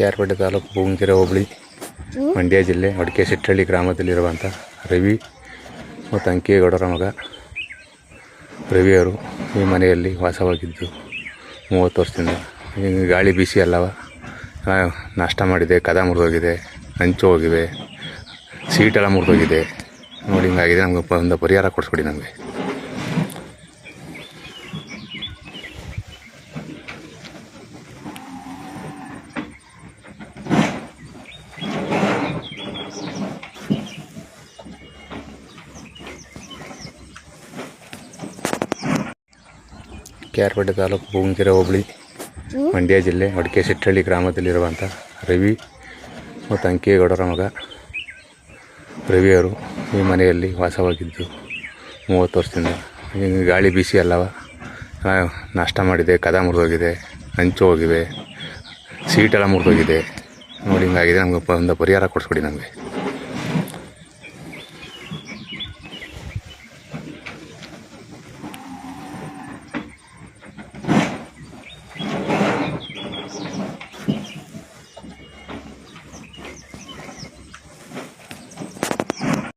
ಕ್ಯಾರ್ಪೇಟೆ ತಾಲೂಕು ಬೂಂಗೆರೆ ಹೋಬಳಿ ಮಂಡ್ಯ ಜಿಲ್ಲೆ ಅಡಿಕೆ ಸಿಟ್ಟಳ್ಳಿ ಗ್ರಾಮದಲ್ಲಿರುವಂಥ ರವಿ ಮತ್ತು ಅಂಕೇಗೌಡರ ಮಗ ರವಿಯವರು ಈ ಮನೆಯಲ್ಲಿ ವಾಸವಾಗಿದ್ದು 30 ವರ್ಷದಿಂದ. ಈಗ ಗಾಳಿ ಬೀಸಿ ಅಲ್ಲವ ನಷ್ಟ ಮಾಡಿದೆ, ಕದ ಮುರಿದೋಗಿದೆ, ಹಂಚು ಹೋಗಿವೆ, ಸೀಟೆಲ್ಲ ಮುರಿದೋಗಿದೆ. ನೋಡಿ ಹಿಂಗಾಗಿದೆ. ನಮಗೆ ಒಂದು ಪರಿಹಾರ ಕೊಡಿಸ್ಕೊಡಿ ನಮಗೆ. ಕ್ಯಾರ್ಪೇಟೆ ತಾಲೂಕು ಬೂಂಗೆರೆ ಹೋಬಳಿ ಮಂಡ್ಯ ಜಿಲ್ಲೆ ಅಡಿಕೆ ಸಿಟ್ಟಳ್ಳಿ ಗ್ರಾಮದಲ್ಲಿರುವಂಥ ರವಿ ಮತ್ತು ಅಂಕೇಗೌಡರ ಮಗ ರವಿಯವರು ಈ ಮನೆಯಲ್ಲಿ ವಾಸವಾಗಿದ್ದು 30 ವರ್ಷದಿಂದ. ಈಗ ಗಾಳಿ ಬೀಸಿ ಅಲ್ಲವ ನಷ್ಟ ಮಾಡಿದೆ, ಕದ ಮುರಿದೋಗಿದೆ, ಹಂಚು ಹೋಗಿವೆ, ಸೀಟೆಲ್ಲ ಮುರಿದೋಗಿದೆ. ನೋಡಿ ಹಿಂಗಾಗಿದೆ. ನಮಗೆ ಒಂದು ಪರಿಹಾರ ಕೊಡಿಸ್ಕೊಡಿ ನಮಗೆ.